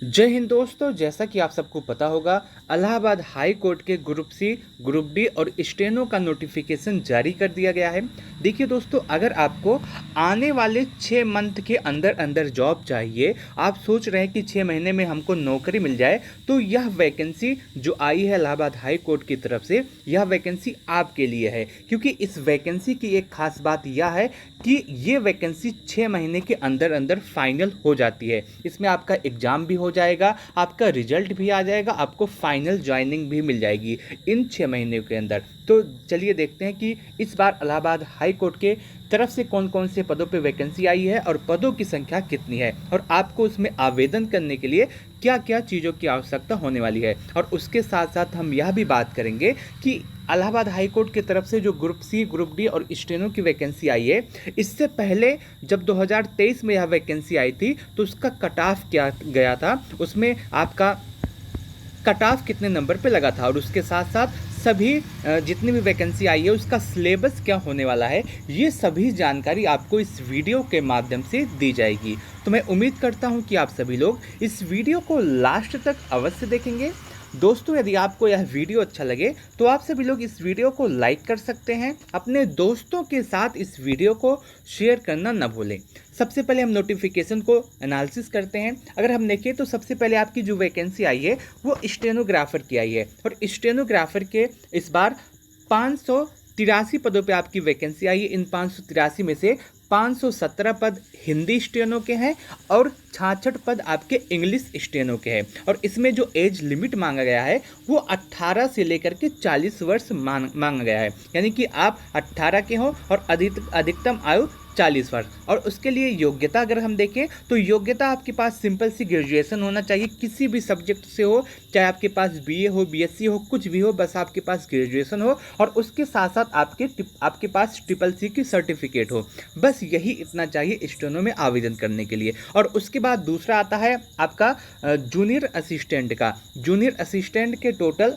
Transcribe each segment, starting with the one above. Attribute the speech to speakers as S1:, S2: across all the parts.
S1: जय हिंद दोस्तों। जैसा कि आप सबको पता होगा, इलाहाबाद हाई कोर्ट के ग्रुप सी, ग्रुप डी और स्टेनो का नोटिफिकेशन जारी कर दिया गया है। देखिए दोस्तों, अगर आपको आने वाले 6 मंथ के अंदर अंदर जॉब चाहिए, आप सोच रहे हैं कि 6 महीने में हमको नौकरी मिल जाए, तो यह वैकेंसी जो आई है इलाहाबाद हाई कोर्ट की तरफ से, यह वैकेंसी आपके लिए है। क्योंकि इस वैकेंसी की एक खास बात यह है कि ये वैकेंसी 6 महीने के अंदर अंदर फाइनल हो जाती है। इसमें आपका एग्ज़ाम भी हो जाएगा, आपका रिजल्ट भी आ जाएगा, आपको फाइनल ज्वाइनिंग भी मिल जाएगी इन 6 महीने के अंदर। तो चलिए देखते हैं कि इस बार इलाहाबाद हाई कोर्ट के तरफ से कौन कौन से पदों पे वैकेंसी आई है और पदों की संख्या कितनी है और आपको उसमें आवेदन करने के लिए क्या क्या चीज़ों की आवश्यकता होने वाली है। और उसके साथ साथ हम यह भी बात करेंगे कि इलाहाबाद हाई कोर्ट की तरफ से जो ग्रुप सी, ग्रुप डी और स्टेनो की वैकेंसी आई है, इससे पहले जब 2023 में यह वैकेंसी आई थी तो उसका कट ऑफ क्या गया था, उसमें आपका कट ऑफ कितने नंबर पे लगा था और उसके साथ साथ सभी जितनी भी वैकेंसी आई है उसका सिलेबस क्या होने वाला है, ये सभी जानकारी आपको इस वीडियो के माध्यम से दी जाएगी। तो मैं उम्मीद करता हूँ कि आप सभी लोग इस वीडियो को लास्ट तक अवश्य देखेंगे। दोस्तों, यदि आपको यह वीडियो अच्छा लगे तो आप सभी लोग इस वीडियो को लाइक कर सकते हैं, अपने दोस्तों के साथ इस वीडियो को शेयर करना न भूलें। सबसे पहले हम नोटिफिकेशन को एनालिसिस करते हैं। अगर हम देखें तो सबसे पहले आपकी जो वैकेंसी आई है वो स्टेनोग्राफर की आई है और स्टेनोग्राफर के इस बार 583 पदों पे आपकी वैकेंसी आई है। इन 583 में से 517 पद हिंदी स्टेनो के हैं और 66 पद आपके इंग्लिश स्टेनो के हैं। और इसमें जो एज लिमिट मांगा गया है वो 18 से लेकर के 40 वर्ष मांगा गया है, यानी कि आप 18 के हो और अधिकतम आयु 40 वर्ष। और उसके लिए योग्यता अगर हम देखें तो योग्यता आपके पास सिंपल सी ग्रेजुएशन होना चाहिए, किसी भी सब्जेक्ट से हो, चाहे आपके पास बीए हो, बीएससी हो, कुछ भी हो, बस आपके पास ग्रेजुएशन हो और उसके साथ साथ आपके पास ट्रिपल सी की सर्टिफिकेट हो। बस यही इतना चाहिए स्टेनो में आवेदन करने के लिए। और उसके बाद दूसरा आता है आपका जूनियर असिस्टेंट का। जूनियर असिस्टेंट के टोटल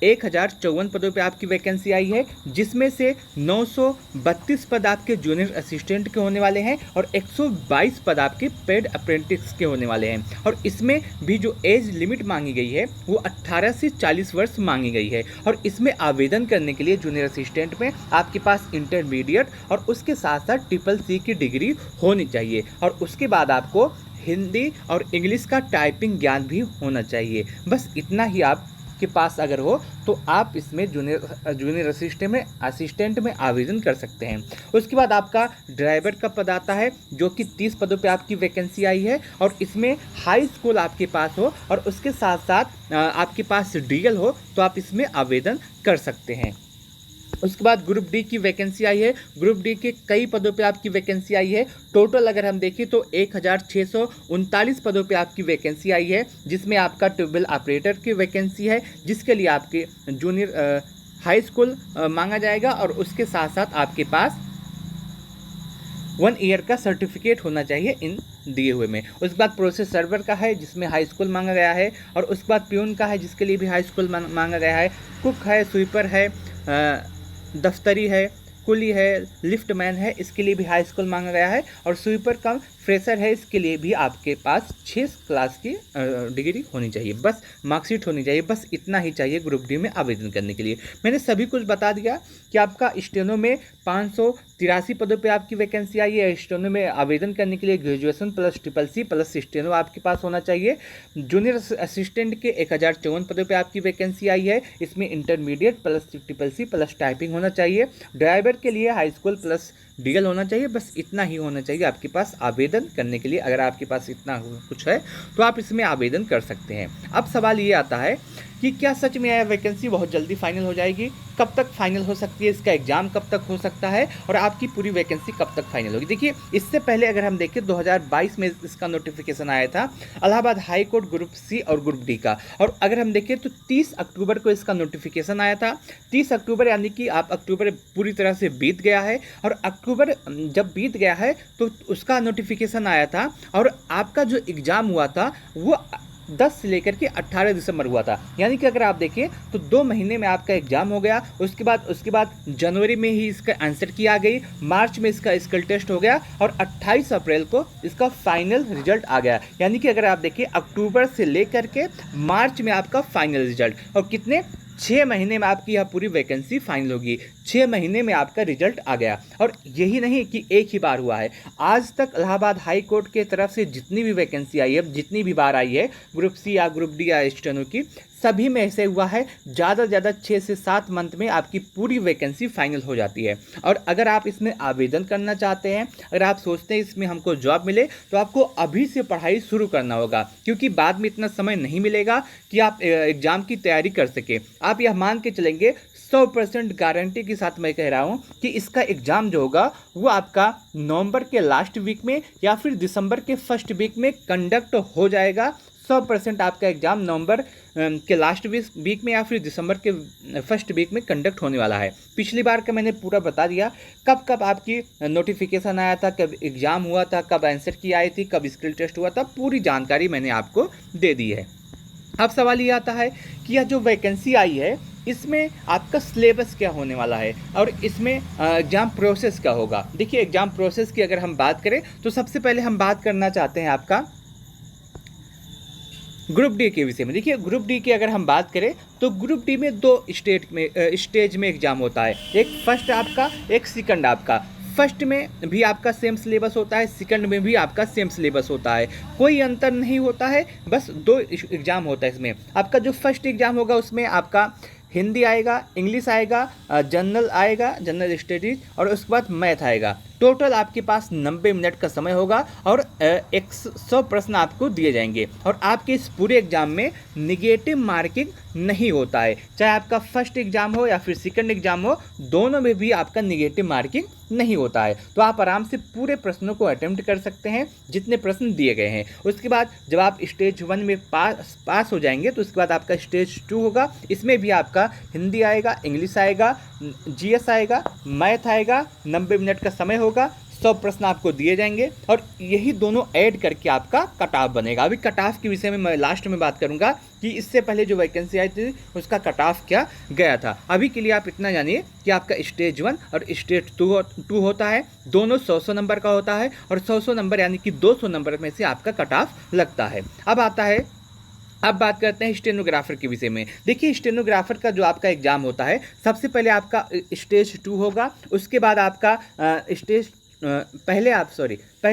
S1: 1054 पदों पे आपकी वैकेंसी आई है, जिसमें से 932 पद आपके जूनियर असिस्टेंट के होने वाले हैं और 122 पद आपके पेड अप्रेंटिस के होने वाले हैं। और इसमें भी जो एज लिमिट मांगी गई है वो 18 से 40 वर्ष मांगी गई है। और इसमें आवेदन करने के लिए जूनियर असिस्टेंट में आपके पास इंटरमीडिएट और उसके साथ साथ ट्रिपल सी की डिग्री होनी चाहिए। और उसके बाद आपको हिंदी और इंग्लिश का टाइपिंग ज्ञान भी होना चाहिए। बस इतना ही आप के पास अगर हो तो आप इसमें जूनियर असिस्टेंट में आवेदन कर सकते हैं। उसके बाद आपका ड्राइवर का पद आता है जो कि 30 पदों पे आपकी वैकेंसी आई है और इसमें हाई स्कूल आपके पास हो और उसके साथ साथ आपके पास डीएल हो तो आप इसमें आवेदन कर सकते हैं। उसके बाद ग्रुप डी की वैकेंसी आई है। ग्रुप डी के कई पदों पे आपकी वैकेंसी आई है। टोटल अगर हम देखें तो 1639 पदों पे आपकी वैकेंसी आई है, जिसमें आपका ट्यूबवेल ऑपरेटर की वैकेंसी है, जिसके लिए आपके जूनियर हाई स्कूल मांगा जाएगा और उसके साथ साथ आपके पास 1 ईयर का सर्टिफिकेट होना चाहिए इन दिए हुए में। उसके बाद प्रोसेस सर्वर का है जिसमें हाई स्कूल मांगा गया है और उसके बाद प्यून का है जिसके लिए भी हाई स्कूल मांगा गया है। कुक है, स्वीपर है, दफ्तरी है, कुली है, लिफ्टमैन है, इसके लिए भी हाई स्कूल मांगा गया है। और स्वीपर कम फ्रेशर है, इसके लिए भी आपके पास 6 क्लास की डिग्री होनी चाहिए, बस मार्कशीट होनी चाहिए। बस इतना ही चाहिए ग्रुप डी में आवेदन करने के लिए। मैंने सभी कुछ बता दिया कि आपका स्टेनो में 583 पदों पे आपकी वैकेंसी आई है। स्टेनो में आवेदन करने के लिए graduation plus triple C plus steno आपके पास होना चाहिए। जूनियर असिस्टेंट के 1054 पदों पे आपकी वैकेंसी आई है, इसमें intermediate plus triple C plus typing होना चाहिए। ड्राइवर के लिए हाई स्कूल प्लस डीएल होना चाहिए। बस इतना ही होना चाहिए आपके पास आवेदन करने के लिए। अगर आपके पास इतना कुछ है तो आप इसमें आवेदन कर सकते हैं। अब सवाल ये आता है कि क्या सच में यह वैकेंसी बहुत जल्दी फाइनल हो जाएगी? कब तक फाइनल हो सकती है? इसका एग्जाम कब तक हो सकता है और आपकी पूरी वैकेंसी कब तक फाइनल होगी? देखिए, इससे पहले अगर हम देखें 2022 में इसका नोटिफिकेशन आया था Allahabad high court group C और ग्रुप डी का। और अगर हम देखें तो 30 अक्टूबर को इसका नोटिफिकेशन आया था। 30 अक्टूबर यानी कि आप अक्टूबर पूरी तरह से बीत गया है और अक्टूबर जब बीत गया है तो उसका नोटिफिकेशन आया था और आपका जो एग्ज़ाम हुआ था वो 10 से लेकर के 18 दिसंबर हुआ था। यानी कि अगर आप देखिए तो 2 महीने में आपका एग्जाम हो गया। उसके बाद जनवरी में ही इसका आंसर की आ गई, मार्च में इसका स्किल टेस्ट हो गया और 28 अप्रैल को इसका फाइनल रिजल्ट आ गया। यानी कि अगर आप देखिए अक्टूबर से लेकर के मार्च में आपका फाइनल रिजल्ट, और कितने 6 महीने में आपकी यह पूरी वैकेंसी फाइनल होगी। 6 महीने में आपका रिजल्ट आ गया। और यही नहीं कि एक ही बार हुआ है, आज तक इलाहाबाद हाई कोर्ट के तरफ से जितनी भी वैकेंसी आई है, जितनी भी बार आई है ग्रुप सी या ग्रुप डी या स्टेनो की, सभी में ऐसे हुआ है ज़्यादा से ज़्यादा 6 से 7 मंथ में आपकी पूरी वैकेंसी फाइनल हो जाती है। और अगर आप इसमें आवेदन करना चाहते हैं, अगर आप सोचते हैं इसमें हमको जॉब मिले, तो आपको अभी से पढ़ाई शुरू करना होगा, क्योंकि बाद में इतना समय नहीं मिलेगा कि आप एग्ज़ाम की तैयारी कर सके। आप यह मान के चलेंगे 100% गारंटी के साथ मैं कह रहा हूँ कि इसका एग्ज़ाम जो होगा वो आपका नवंबर के लास्ट वीक में या फिर दिसंबर के फर्स्ट वीक में कंडक्ट हो जाएगा। 100% आपका एग्ज़ाम नवंबर के लास्ट वीक में या फिर दिसंबर के फर्स्ट वीक में कंडक्ट होने वाला है। पिछली बार का मैंने पूरा बता दिया, कब कब आपकी नोटिफिकेशन आया था, कब एग्ज़ाम हुआ था, कब आंसर की आई थी, कब स्किल टेस्ट हुआ था, पूरी जानकारी मैंने आपको दे दी है। अब सवाल ये आता है कि यह जो वैकेंसी आई है इसमें आपका सिलेबस क्या होने वाला है और इसमें एग्ज़ाम प्रोसेस क्या होगा। देखिए एग्ज़ाम प्रोसेस की अगर हम बात करें तो सबसे पहले हम बात करना चाहते हैं आपका ग्रुप डी के विषय में। देखिए ग्रुप डी की अगर हम बात करें तो ग्रुप डी में 2 स्टेज में एग्ज़ाम होता है, एक फर्स्ट आपका, एक सेकंड आपका। फर्स्ट में भी आपका सेम सिलेबस होता है, सेकंड में भी आपका सेम सिलेबस होता है, कोई अंतर नहीं होता है, बस 2 एग्ज़ाम होता है इसमें। आपका जो फर्स्ट एग्ज़ाम होगा उसमें आपका हिंदी आएगा, इंग्लिश आएगा, जनरल आएगा, जनरल स्टडीज, और उसके बाद मैथ आएगा। टोटल आपके पास 90 मिनट का समय होगा और 100 प्रश्न आपको दिए जाएंगे। और आपके इस पूरे एग्जाम में निगेटिव मार्किंग नहीं होता है, चाहे आपका फर्स्ट एग्जाम हो या फिर सेकंड एग्जाम हो, दोनों में भी आपका निगेटिव मार्किंग नहीं होता है। तो आप आराम से पूरे प्रश्नों को अटेम्प्ट कर सकते हैं जितने प्रश्न दिए गए हैं। उसके बाद जब आप स्टेज 1 में पास हो जाएंगे तो उसके बाद आपका स्टेज 2 होगा। इसमें भी आपका हिंदी आएगा, इंग्लिश आएगा, जीएस आएगा, मैथ आएगा, 90 मिनट का समय होगा, 100 प्रश्न आपको दिए जाएंगे और यही दोनों ऐड करके आपका कट ऑफ बनेगा। अभी कट ऑफ के विषय में मैं लास्ट में बात करूंगा कि इससे पहले जो वैकेंसी आई थी उसका कट ऑफ क्या गया था। अभी के लिए आप इतना जानिए कि आपका स्टेज 1 और स्टेज 2 होता है, दोनों 100 नंबर का होता है और 100 नंबर यानी कि 200 नंबर में से आपका कट ऑफ लगता है। अब बात करते हैं स्टेनोग्राफर के विषय में। देखिए स्टेनोग्राफर का जो आपका एग्जाम होता है, सबसे पहले आपका स्टेज 2 होगा, उसके बाद आपका पहले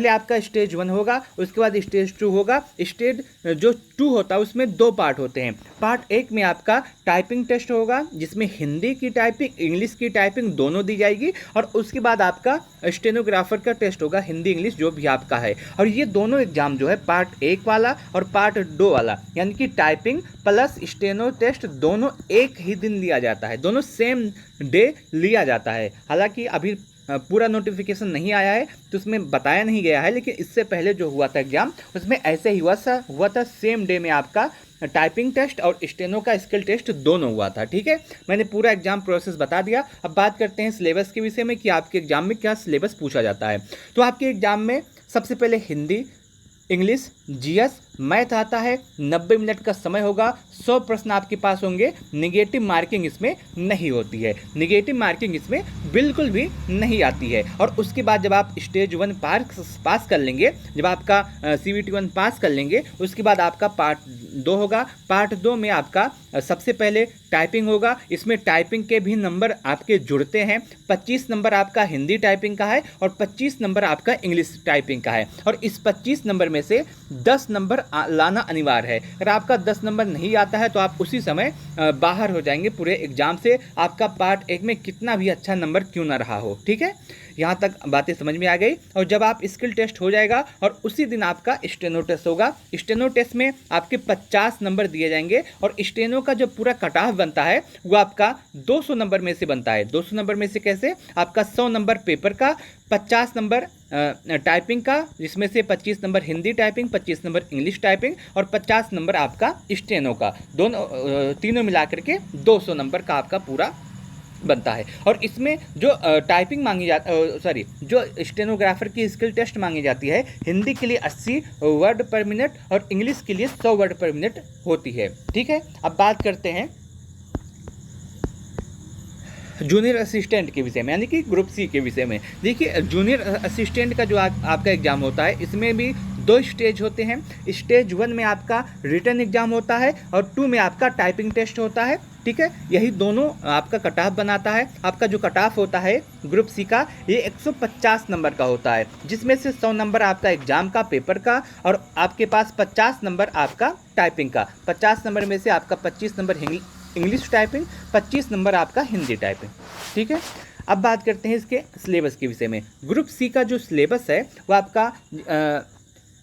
S1: आपका स्टेज 1 होगा, उसके बाद स्टेज 2 होगा। स्टेज जो 2 होता है उसमें 2 पार्ट होते हैं। पार्ट 1 में आपका टाइपिंग टेस्ट होगा जिसमें हिंदी की टाइपिंग, इंग्लिश की टाइपिंग दोनों दी जाएगी और उसके बाद आपका स्टेनोग्राफर का टेस्ट होगा, हिंदी इंग्लिश जो भी आपका है। और ये दोनों एग्जाम जो है पार्ट 1 वाला और पार्ट 2 वाला, यानी कि टाइपिंग प्लस स्टेनो टेस्ट दोनों एक ही दिन लिया जाता है, दोनों सेम डे लिया जाता है। हालांकि अभी पूरा नोटिफिकेशन नहीं आया है तो उसमें बताया नहीं गया है, लेकिन इससे पहले जो हुआ था एग्जाम उसमें ऐसे ही हुआ था सेम डे में आपका टाइपिंग टेस्ट और स्टेनो का स्किल टेस्ट दोनों हुआ था। ठीक है, मैंने पूरा एग्जाम प्रोसेस बता दिया। अब बात करते हैं सिलेबस के विषय में कि आपके एग्जाम में क्या सिलेबस पूछा जाता है। तो आपके एग्जाम में सबसे पहले हिंदी, इंग्लिश, जीएस, मैथ आता है, 90 मिनट का समय होगा, 100 प्रश्न आपके पास होंगे। निगेटिव मार्किंग इसमें नहीं होती है, निगेटिव मार्किंग इसमें बिल्कुल भी नहीं आती है। और उसके बाद जब आप स्टेज 1 पास कर लेंगे, जब आपका CBT 1 पास कर लेंगे, उसके बाद आपका पार्ट 2 होगा। पार्ट 2 में आपका सबसे पहले टाइपिंग होगा। इसमें टाइपिंग के भी नंबर आपके जुड़ते हैं। 25 नंबर आपका हिंदी टाइपिंग का है और 25 नंबर आपका इंग्लिश टाइपिंग का है। और इस 25 नंबर में से 10 नंबर लाना अनिवार्य है। अगर आपका 10 नंबर नहीं आता है तो आप उसी समय बाहर हो जाएंगे पूरे एग्जाम से, आपका पार्ट 1 में कितना भी अच्छा नंबर क्यों ना रहा हो। ठीक है, यहाँ तक बातें समझ में आ गई। और जब आप स्किल टेस्ट हो जाएगा और उसी दिन आपका स्टेनो टेस्ट होगा। स्टेनो टेस्ट में आपके 50 नंबर दिए जाएंगे और स्टेनो का जो पूरा कट ऑफ बनता है वो आपका 200 नंबर में से बनता है। 200 नंबर में से कैसे? आपका 100 नंबर पेपर का, 50 नंबर टाइपिंग का, जिसमें से 25 number Hindi typing, 25 number English typing और 50 नंबर आपका स्टेनो का, तीनों मिला करके 200 नंबर का आपका पूरा बनता है। और इसमें जो टाइपिंग मांगी जो स्टेनोग्राफर की स्किल टेस्ट मांगी जाती है, हिंदी के लिए 80 वर्ड पर मिनट और इंग्लिश के लिए 100 वर्ड पर मिनट होती है। ठीक है, अब बात करते हैं जूनियर असिस्टेंट के विषय में, यानी कि ग्रुप सी के विषय में। देखिए, जूनियर असिस्टेंट का जो आपका एग्जाम होता है, इसमें भी 2 स्टेज होते हैं। स्टेज 1 में आपका रिटन एग्जाम होता है और 2 में आपका टाइपिंग टेस्ट होता है। ठीक है, यही दोनों आपका कट ऑफ बनाता है। आपका जो कट ऑफ होता है ग्रुप सी का, ये 150 नंबर का होता है, जिसमें से 100 नंबर आपका एग्जाम का, पेपर का, और आपके पास 50 नंबर आपका टाइपिंग का। 50 नंबर में से आपका 25 नंबर इंग्लिश टाइपिंग, 25 नंबर आपका हिंदी टाइपिंग। ठीक है, अब बात करते हैं इसके सिलेबस के विषय में। ग्रुप सी का जो सिलेबस है वो आपका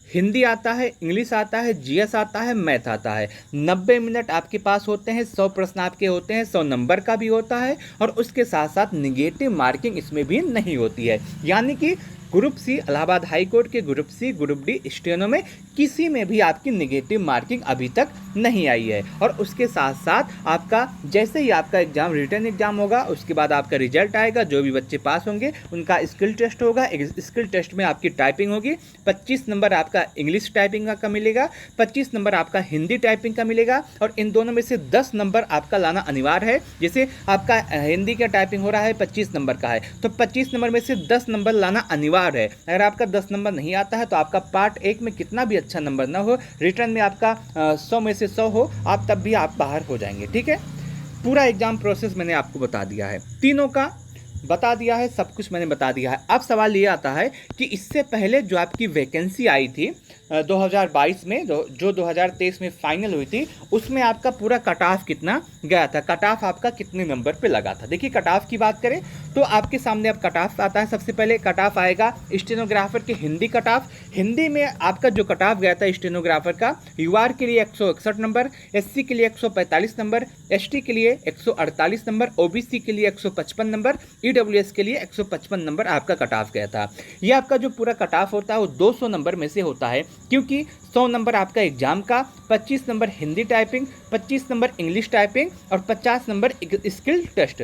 S1: हिंदी आता है, इंग्लिश आता है, जीएस आता है, मैथ आता है। 90 मिनट आपके पास होते हैं, 100 प्रश्न आपके होते हैं, 100 नंबर का भी होता है, और उसके साथ साथ निगेटिव मार्किंग इसमें भी नहीं होती है। यानी कि group C, Allahabad high court के group C, group D, steno में किसी में भी आपकी निगेटिव मार्किंग अभी तक नहीं आई है। और उसके साथ साथ आपका जैसे ही आपका एग्जाम, रिटन एग्जाम होगा, उसके बाद आपका रिजल्ट आएगा, जो भी बच्चे पास होंगे उनका स्किल टेस्ट होगा। स्किल टेस्ट में आपकी टाइपिंग होगी, 25 नंबर आपका इंग्लिश टाइपिंग का मिलेगा, 25 नंबर आपका हिंदी टाइपिंग का मिलेगा, और इन दोनों में से 10 नंबर आपका लाना अनिवार्य है। जैसे आपका हिंदी का टाइपिंग हो रहा है, 25 नंबर का है, तो 25 नंबर में से 10 नंबर लाना अनिवार्य है। अगर आपका 10 नंबर नहीं आता है तो आपका पार्ट 1 में कितना भी अच्छा नंबर ना हो, रिटर्न में आपका 100 में से 100 हो, आप तब भी आप बाहर हो जाएंगे। ठीक है, पूरा एग्जाम प्रोसेस मैंने आपको बता दिया है, तीनों का बता दिया है, सब कुछ मैंने बता दिया है। अब सवाल ये आता है कि इससे पहले जो आपकी वैकेंसी आई थी 2022 में, जो 2023 में फाइनल हुई थी, उसमें आपका पूरा कट ऑफ कितना गया था, कट ऑफ आपका कितने नंबर पे लगा था। देखिए, कट ऑफ की बात करें तो आपके सामने अब कट ऑफ आता है। सबसे पहले कट ऑफ आएगा स्टेनोग्राफर की हिंदी कट ऑफ। हिंदी में आपका जो कट ऑफ गया था स्टेनोग्राफर का, यूआर के लिए 161 नंबर, एससी के लिए 145 नंबर, एसटी के लिए 148 नंबर, ओबीसी के लिए 155 नंबर, ईडब्ल्यूएस के लिए 155 नंबर आपका कट ऑफ गया था। ये आपका जो पूरा कट ऑफ होता है वो 200 नंबर में से होता है, क्योंकि 100 नंबर आपका एग्जाम का, 25 number Hindi typing, 25 number English typing और 50 नंबर स्किल टेस्ट।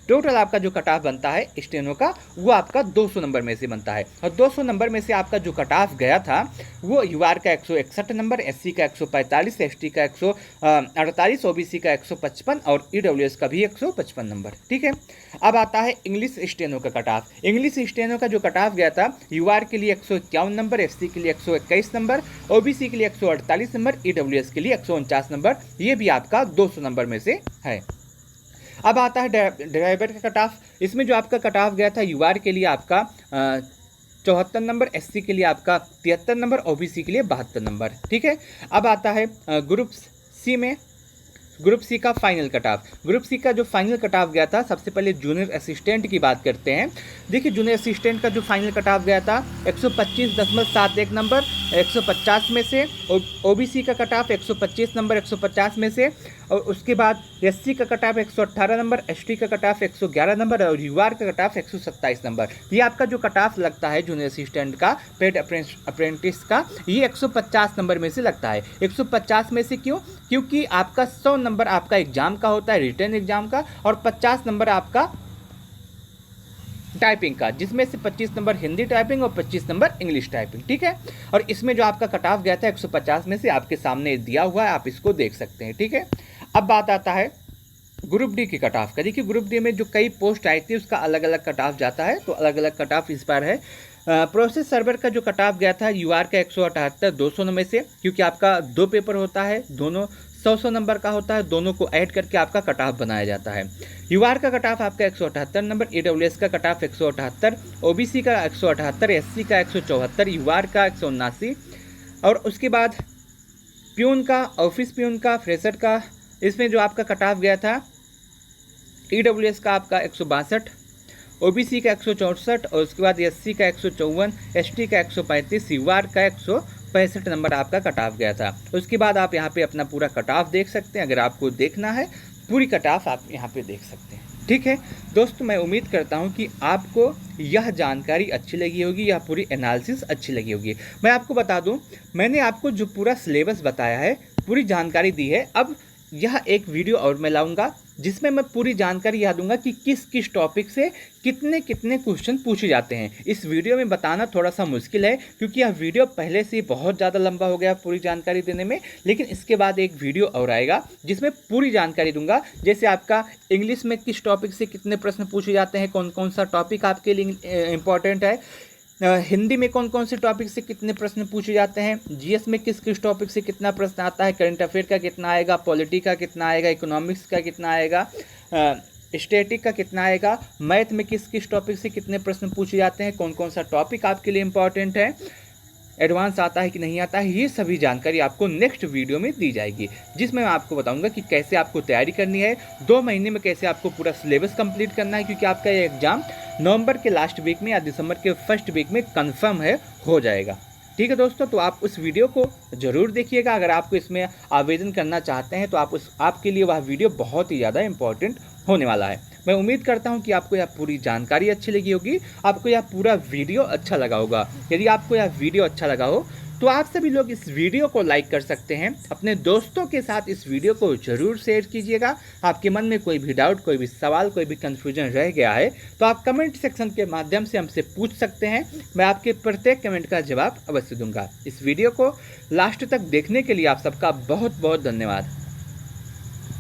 S1: टोटल आपका जो कट ऑफ बनता है स्टेनो का, वो आपका 200 नंबर में से बनता है। और 200 नंबर में से आपका जो कट ऑफ गया था वो यूआर का 161 नंबर, एससी का 145, एसटी का 148, ओबीसी का 155 और ईडब्ल्यूएस का भी 155 नंबर। ठीक है, अब आता है इंग्लिश स्टेनो का कट ऑफ। इंग्लिश स्टेनो का जो कट ऑफ गया था, यूआर के लिए 151 नंबर, एससी के लिए 121 नंबर, ओबीसी के लिए 148 नंबर, ईडब्ल्यूएस के लिए 149 नंबर। ये भी आपका 200 नंबर में से है। अब आता है ड्राइवर का कट ऑफ। इसमें जो आपका कट ऑफ गया था, यूआर के लिए आपका 74 नंबर, एससी के लिए आपका 73 नंबर, ओबीसी के लिए 72 नंबर। ठीक है, अब आता है ग्रुप सी में, ग्रुप सी का final cut off. Group C का जो फाइनल कट ऑफ गया था, सबसे पहले जूनियर असिस्टेंट की बात करते हैं। देखिए, जूनियर असिस्टेंट का जो फाइनल कट ऑफ गया था 125.71 नंबर 150 में से, ओबीसी का कट ऑफ 125 नंबर 150 में से, और उसके बाद एससी का कट ऑफ 118 नंबर, एसटी का कट ऑफ 111 नंबर और यूआर का कट ऑफ 127 नंबर। ये आपका जो कट ऑफ लगता है जूनियर असिस्टेंट का, पेड अप्रेंटिस का, ये 150 नंबर में से लगता है। 150 में से क्यों? क्योंकि आपका 100 नंबर आपका एग्जाम का होता है, रिटन एग्जाम का, और 50 नंबर आपका टाइपिंग का, जिसमें से 25 नंबर हिंदी टाइपिंग और 25 नंबर इंग्लिश टाइपिंग। ठीक है, और इसमें जो आपका कट ऑफ गया था 150 में से, आपके सामने दिया हुआ है, आप इसको देख सकते हैं। ठीक है, अब बात आता है ग्रुप डी की कट ऑफ का। देखिए, ग्रुप डी में जो कई पोस्ट आई थी उसका अलग अलग कट ऑफ जाता है, तो अलग अलग कट ऑफ इस बार है। प्रोसेस सर्वर का जो कट ऑफ गया था यूआर का 178 200 में से, क्योंकि आपका 2 पेपर होता है, दोनों 100 नंबर का होता है, दोनों को ऐड करके आपका कट ऑफ बनाया जाता है। यूआर का कट ऑफ आपका 178 नंबर, ईडब्ल्यूएस का कट ऑफ 178, ओबीसी का 178, एससी का 174, यूआर का 179, और उसके बाद प्यून का, ऑफिस प्यून का, फ्रेशर का, इसमें जो आपका कट ऑफ गया था ईडब्ल्यूएस का आपका 162, ओबीसी का 164, और उसके बाद एससी का 154, एसटी का 135, यूआर का 165 नंबर आपका कट ऑफ गया था। उसके बाद आप यहाँ पे अपना पूरा कट ऑफ देख सकते हैं। अगर आपको देखना है पूरी कट ऑफ आप यहाँ पे देख सकते हैं। ठीक है दोस्तों, मैं उम्मीद करता हूँ कि आपको यह जानकारी अच्छी लगी होगी, यह पूरी एनालिसिस अच्छी लगी होगी। मैं आपको बता दूँ, मैंने आपको जो पूरा सिलेबस बताया है, पूरी जानकारी दी है। अब यह एक वीडियो और मैं लाऊंगा जिसमें मैं पूरी जानकारी यह दूंगा कि किस किस टॉपिक से कितने कितने क्वेश्चन पूछे जाते हैं। इस वीडियो में बताना थोड़ा सा मुश्किल है क्योंकि यह वीडियो पहले से ही बहुत ज़्यादा लंबा हो गया पूरी जानकारी देने में, लेकिन इसके बाद एक वीडियो और आएगा जिसमें पूरी जानकारी दूंगा। जैसे आपका इंग्लिश में किस टॉपिक से कितने प्रश्न पूछे जाते हैं, कौन कौन सा टॉपिक आपके लिए इंपॉर्टेंट है, हिंदी में कौन कौन से टॉपिक से कितने प्रश्न पूछे जाते हैं, जीएस में किस किस टॉपिक से कितना प्रश्न आता है, करंट अफेयर का कितना आएगा, पॉलिटी का कितना आएगा, इकोनॉमिक्स का कितना आएगा, स्टैटिक का कितना आएगा, मैथ में किस किस टॉपिक से कितने प्रश्न पूछे जाते हैं, कौन कौन सा टॉपिक आपके लिए इंपॉर्टेंट है, एडवांस आता है कि नहीं आता है, ये सभी जानकारी आपको नेक्स्ट वीडियो में दी जाएगी, जिसमें मैं आपको बताऊंगा कि कैसे आपको तैयारी करनी है, 2 महीने में कैसे आपको पूरा सिलेबस कंप्लीट करना है, क्योंकि आपका ये एग्जाम नवंबर के लास्ट वीक में या दिसंबर के फर्स्ट वीक में कंफर्म हो जाएगा। ठीक है दोस्तों, तो आप उस वीडियो को ज़रूर देखिएगा। अगर आपको इसमें आवेदन करना चाहते हैं तो आपके लिए वह वीडियो बहुत ही ज़्यादा इंपॉर्टेंट होने वाला है। मैं उम्मीद करता हूं कि आपको यह पूरी जानकारी अच्छी लगी होगी, आपको यह पूरा वीडियो अच्छा लगा होगा। यदि आपको यह वीडियो अच्छा लगा हो तो आप सभी लोग इस वीडियो को लाइक कर सकते हैं, अपने दोस्तों के साथ इस वीडियो को जरूर शेयर कीजिएगा। आपके मन में कोई भी डाउट, कोई भी सवाल, कोई भी कन्फ्यूजन रह गया है तो आप कमेंट सेक्शन के माध्यम से हमसे पूछ सकते हैं, मैं आपके प्रत्येक कमेंट का जवाब अवश्य दूंगा। इस वीडियो को लास्ट तक देखने के लिए आप सबका बहुत बहुत धन्यवाद।